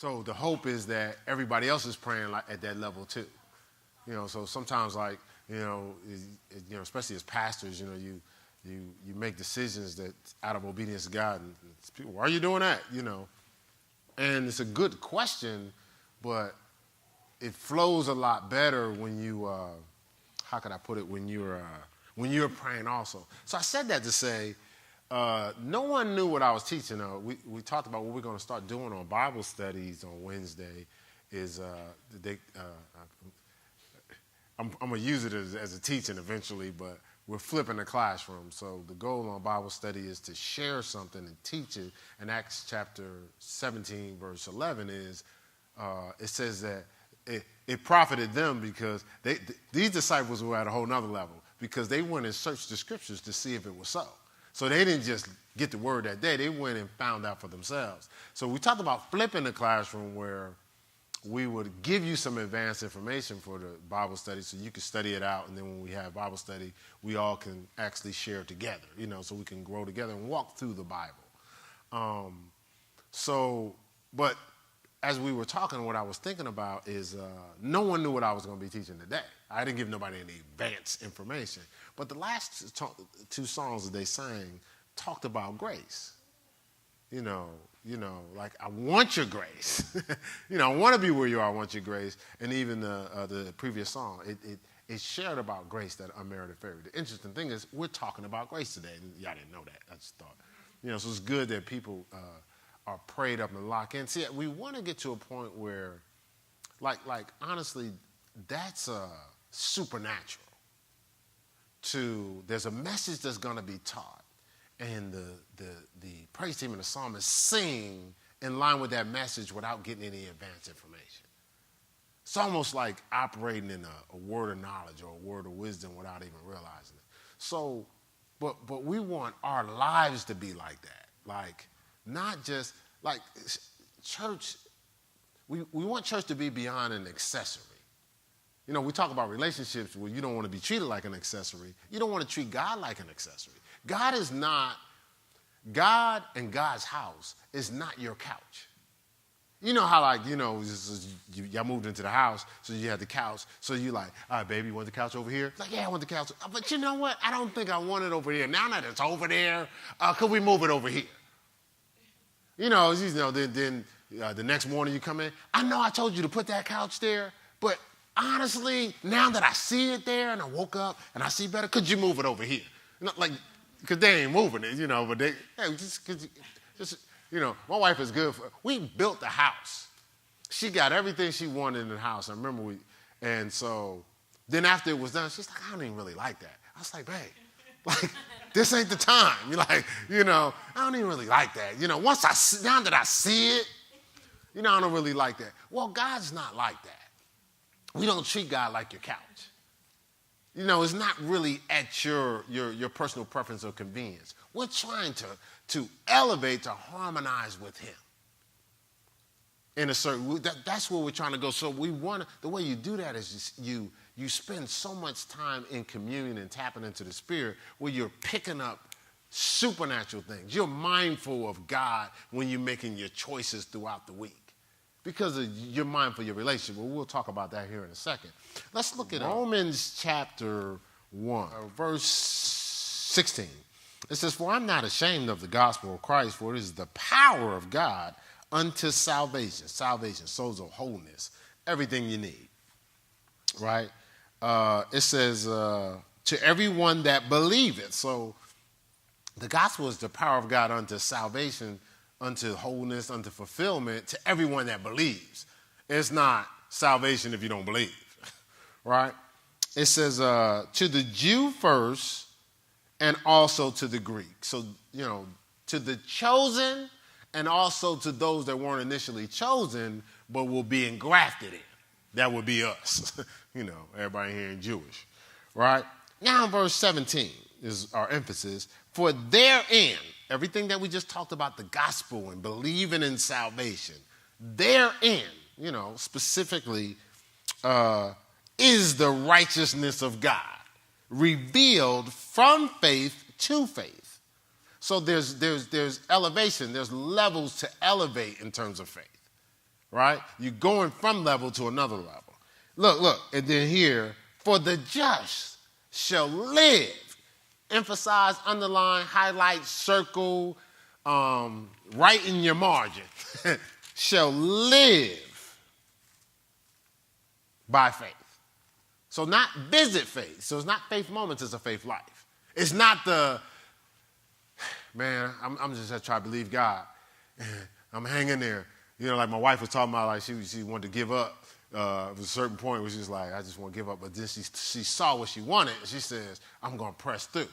So the hope is that everybody else is praying like at that level too. So sometimes especially as pastors, you make decisions that out of obedience to God, and people, why are you doing that? And it's a good question, but it flows a lot better when you, how can I put it, when you're praying also. So I said that to say, no one knew what I was teaching. We talked about what we're going to start doing on Bible studies on Wednesday is I'm going to use it as a teaching eventually, but we're flipping the classroom. So the goal on Bible study is to share something and teach it. And Acts chapter 17, verse 11 is, it says that it profited them because these disciples were at a whole nother level because they went and searched the scriptures to see if it was so. So they didn't just get the word that day. They went and found out for themselves. So we talked about flipping the classroom where we would give you some advanced information for the Bible study so you can study it out. And then when we have Bible study, we all can actually share together, so we can grow together and walk through the Bible. But as we were talking, what I was thinking about is no one knew what I was going to be teaching today. I didn't give nobody any advanced information. But the last two songs that they sang talked about grace. Like, I want your grace. I want to be where you are, I want your grace. And even the previous song, it shared about grace, that unmerited favor. The interesting thing is we're talking about grace today. And y'all didn't know that. I just thought. So it's good that people are prayed up and locked in. See, we want to get to a point where, like honestly, that's supernatural. There's a message that's going to be taught. And the praise team and the psalmist sing in line with that message without getting any advanced information. It's almost like operating in a word of knowledge or a word of wisdom without even realizing it. So, but we want our lives to be like that. Like, not just, like, church, we want church to be beyond an accessory. We talk about relationships where you don't want to be treated like an accessory. You don't want to treat God like an accessory. God and God's house is not your couch. You know how, y'all moved into the house, so you had the couch. So you like, all right, baby, you want the couch over here? Like, yeah, I want the couch. But you know what? I don't think I want it over here. Now that it's over there, could we move it over here? Then the next morning you come in. I know I told you to put that couch there, but honestly, now that I see it there and I woke up and I see better, could you move it over here? Because they ain't moving it, but they, hey, just my wife is good. We built the house. She got everything she wanted in the house. I remember and so then after it was done, she's like, I don't even really like that. I was like, babe, this ain't the time. I don't even really like that. Now that I see it, I don't really like that. Well, God's not like that. We don't treat God like your couch. It's not really at your personal preference or convenience. We're trying to elevate, to harmonize with him. In a certain, that's where we're trying to go. So the way you do that is you spend so much time in communion and tapping into the Spirit where you're picking up supernatural things. You're mindful of God when you're making your choices throughout the week. Because you're mindful of your relationship. Well, we'll talk about that here in a second. Let's look at Romans chapter 1, verse 16. It says, for I'm not ashamed of the gospel of Christ, for it is the power of God unto salvation. Salvation, souls of wholeness, everything you need. Right? It says, to everyone that believeth. So the gospel is the power of God unto salvation, unto wholeness, unto fulfillment, to everyone that believes. It's not salvation if you don't believe, right? It says to the Jew first and also to the Greek. So, to the chosen and also to those that weren't initially chosen but will be engrafted in. That would be us. Everybody here in Jewish, right? Now verse 17 is our emphasis. For therein, everything that we just talked about, the gospel and believing in salvation, therein, specifically, is the righteousness of God revealed from faith to faith. So there's elevation, there's levels to elevate in terms of faith. right? You're going from level to another level. Look, and then here, for the just shall live. Emphasize, underline, highlight, circle, write in your margin. Shall live by faith. So not visit faith. So it's not faith moments, it's a faith life. It's not man, I'm just trying to believe God. I'm hanging there. You know, like my wife was talking about, like she wanted to give up. At a certain point where she was like, I just want to give up. But then she saw what she wanted, and she says, I'm going to press through.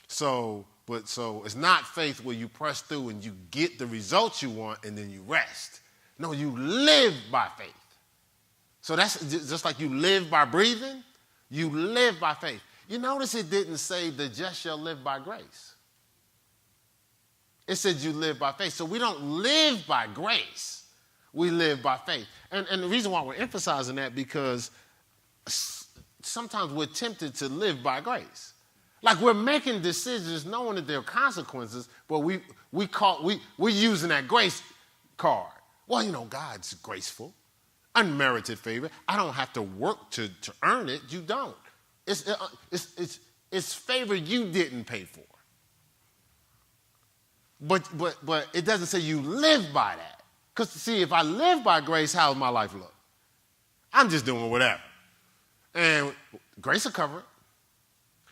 So it's not faith where you press through and you get the results you want and then you rest. No, you live by faith. So that's just like you live by breathing, you live by faith. You notice it didn't say the just shall live by grace. It said you live by faith. So we don't live by grace. We live by faith. And the reason why we're emphasizing that, because sometimes we're tempted to live by grace. Like we're making decisions knowing that there are consequences, but we're using that grace card. Well, you know, God's graceful, unmerited favor. I don't have to work to earn it. You don't. It's favor you didn't pay for. But it doesn't say you live by that. Because, see, if I live by grace, how does my life look? I'm just doing whatever. And grace will cover it.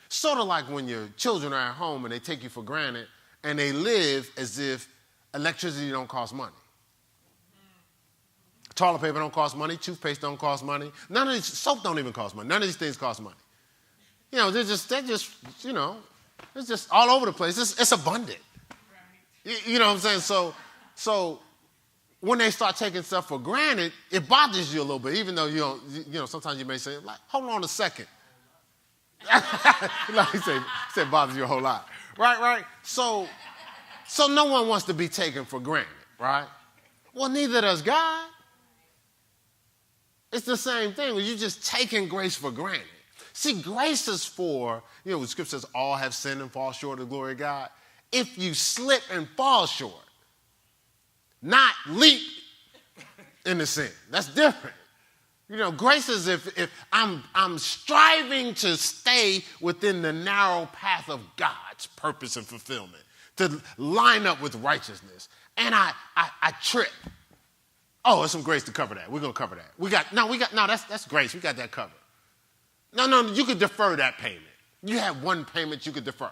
Sort of like when your children are at home and they take you for granted and they live as if electricity don't cost money. Toilet paper don't cost money. Toothpaste don't cost money. None of these, soap don't even cost money. None of these things cost money. You know, they're just you know, it's just all over the place. It's abundant. Right. You know what I'm saying? So when they start taking stuff for granted, it bothers you a little bit, even though you don't, you know, sometimes you may say, like, hold on a second. Like he said it bothers you a whole lot. Right? So no one wants to be taken for granted, right? Well, neither does God. It's the same thing. You're just taking grace for granted. See, grace is for, you know, the scripture says all have sinned and fall short of the glory of God. If you slip and fall short, not leap into sin. That's different. You know, grace is if I'm striving to stay within the narrow path of God's purpose and fulfillment, to line up with righteousness, and I trip. Oh, there's some grace to cover that. We're gonna cover that. That's grace. We got that covered. No, you could defer that payment. You have one payment you could defer.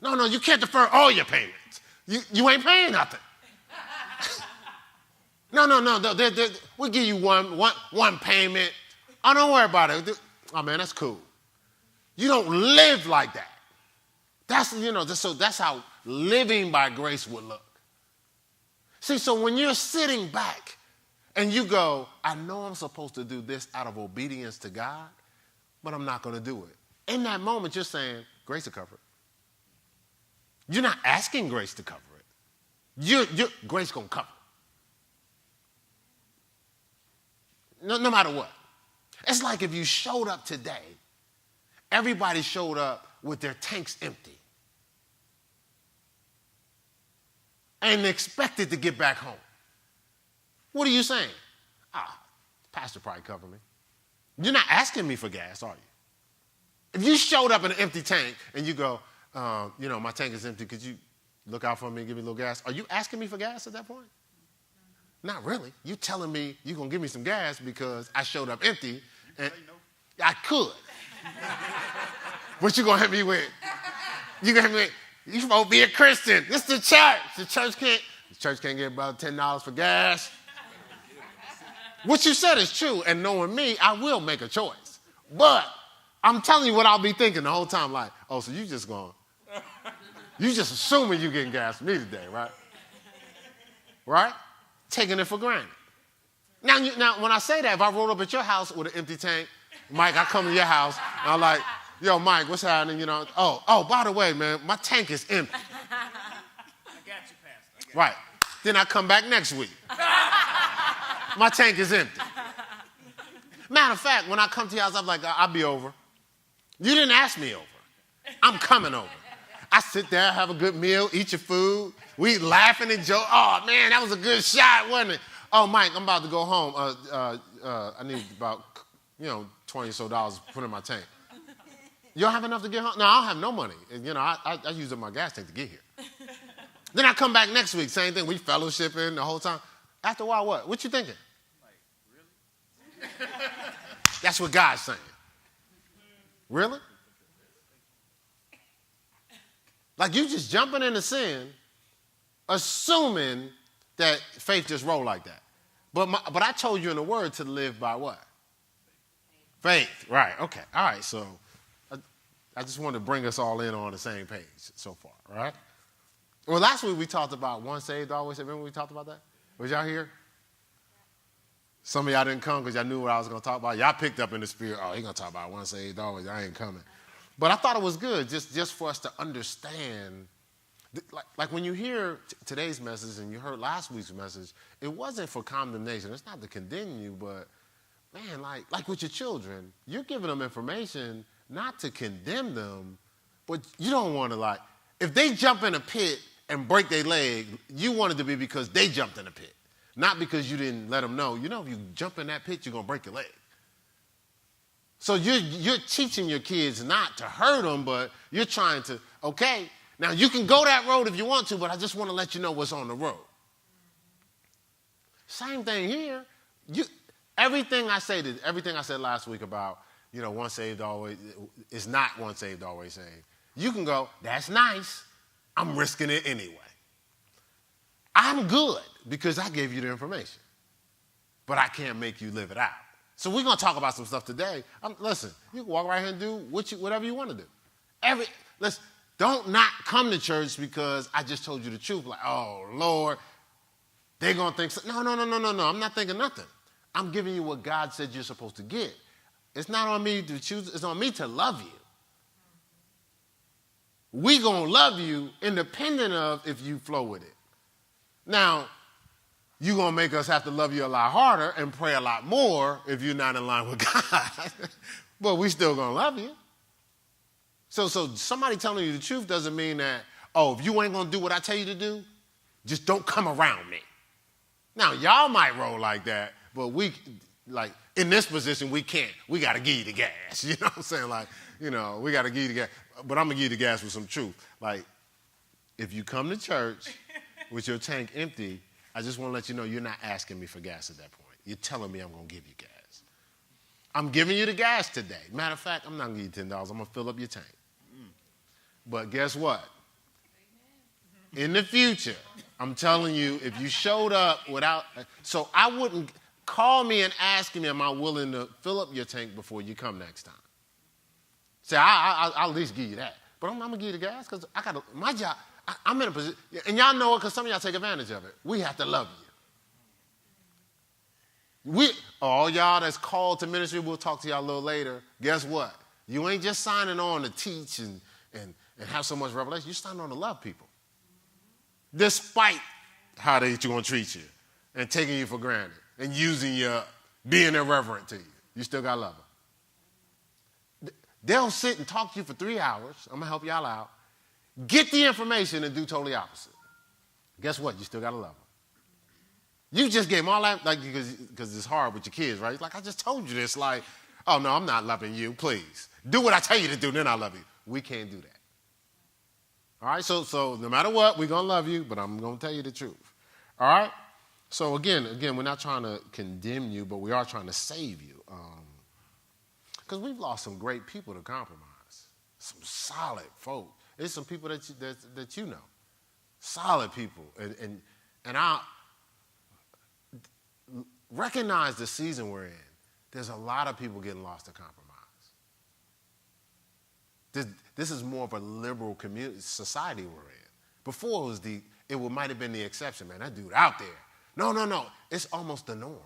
No, you can't defer all your payments. You ain't paying nothing. No. We'll give you one payment. Oh, don't worry about it. Oh, man, that's cool. You don't live like that. That's how living by grace would look. See, so when you're sitting back and you go, I know I'm supposed to do this out of obedience to God, but I'm not going to do it. In that moment, you're saying, grace to cover it. You're not asking grace to cover it. Grace going to cover it. No matter what. It's like if you showed up today, everybody showed up with their tanks empty and expected to get back home. What are you saying? Pastor probably covered me. You're not asking me for gas, are you? If you showed up in an empty tank and you go, my tank is empty, could you look out for me and give me a little gas? Are you asking me for gas at that point? Not really. You telling me you're going to give me some gas because I showed up empty. And I could. What you going to hit me with? You supposed to be a Christian. This is the church. The church can't get about $10 for gas. What you said is true, and knowing me, I will make a choice. But I'm telling you what I'll be thinking the whole time, like, oh, so you just assuming you getting gas from me today, right? Right? Taking it for granted. Now, when I say that, if I roll up at your house with an empty tank, Mike, I come to your house, and I'm like, yo, Mike, what's happening? You know, by the way, man, my tank is empty. I got you, Pastor. Right. Then I come back next week. My tank is empty. Matter of fact, when I come to your house, I'm like, I'll be over. You didn't ask me over. I'm coming over. I sit there, have a good meal, eat your food. We laughing and joke. Oh, man, that was a good shot, wasn't it? oh, Mike, I'm about to go home. I need about, $20 or so to put in my tank. You don't have enough to get home? No, I don't have no money. And, I use up my gas tank to get here. Then I come back next week, same thing. We fellowshipping the whole time. After a while, what? What you thinking? Like, really? That's what God's saying. Really? Like you just jumping into sin, assuming that faith just roll like that. But I told you in the word to live by what? Faith. Right. Okay. All right. So I just wanted to bring us all in on the same page so far. All right. Well, last week we talked about once saved, always saved. Remember we talked about that? Was y'all here? Some of y'all didn't come because y'all knew what I was going to talk about. Y'all picked up in the spirit. Oh, he's going to talk about once saved, always. I ain't coming. But I thought it was good just for us to understand. Like when you hear today's message and you heard last week's message, it wasn't for condemnation. It's not to condemn you, but, man, like with your children, you're giving them information not to condemn them, but you don't want to, if they jump in a pit and break their leg, you want it to be because they jumped in a pit, not because you didn't let them know. If you jump in that pit, you're going to break your leg. So you're teaching your kids not to hurt them, but you're trying to, okay, now you can go that road if you want to, but I just want to let you know what's on the road. Same thing here. Everything I said last week about, once saved, always, it's not once saved, always saved. You can go, that's nice. I'm risking it anyway. I'm good because I gave you the information, but I can't make you live it out. So we're going to talk about some stuff today. Listen, you can walk right here and do whatever you want to do. Don't not come to church because I just told you the truth. Like, oh, Lord, they're going to think so. No. I'm not thinking nothing. I'm giving you what God said you're supposed to get. It's not on me to choose. It's on me to love you. We going to love you independent of if you flow with it. Now, you're going to make us have to love you a lot harder and pray a lot more if you're not in line with God. But we still going to love you. So somebody telling you the truth doesn't mean that, if you ain't going to do what I tell you to do, just don't come around me. Now, y'all might roll like that, but in this position, we can't. We got to give you the gas. You know what I'm saying? We got to give you the gas. But I'm going to give you the gas with some truth. Like, if you come to church with your tank empty, I just want to let you know you're not asking me for gas at that point. You're telling me I'm going to give you gas. I'm giving you the gas today. Matter of fact, I'm not going to give you $10. I'm going to fill up your tank. But guess what? In the future, I'm telling you, if you showed up without... So I wouldn't... Call me and ask me, am I willing to fill up your tank before you come next time? Say, I'll at least give you that. But I'm going to give you the gas because I got my job. I'm in a position, and y'all know it because some of y'all take advantage of it. We have to love you. All y'all that's called to ministry, we'll talk to y'all a little later. Guess what? You ain't just signing on to teach and have so much revelation. You're signing on to love people. Despite how they're going to treat you and taking you for granted and being irreverent to you. You still got to love them. They'll sit and talk to you for 3 hours. I'm going to help y'all out. Get the information and do totally opposite. Guess what? You still got to love them. You just gave them all that, because it's hard with your kids, right? It's like, I just told you this. Like, oh, no, I'm not loving you. Please. Do what I tell you to do, then I'll love you. We can't do that. All right? So no matter what, we're going to love you, but I'm going to tell you the truth. All right? So again, we're not trying to condemn you, but we are trying to save you. Because we've lost some great people to compromise. Some solid folk. There's some people that you know. Solid people. And I recognize the season we're in. There's a lot of people getting lost to compromise. This is more of a liberal community society we're in. Before it might have been the exception, man. That dude out there. No. It's almost the norm.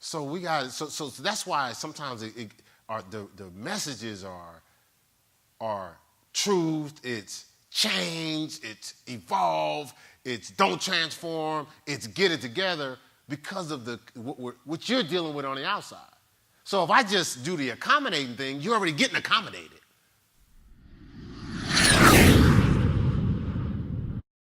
So so that's why sometimes the messages are truth, it's change, it's evolve, it's don't transform, it's get it together because of what you're dealing with on the outside. So if I just do the accommodating thing, you're already getting accommodated.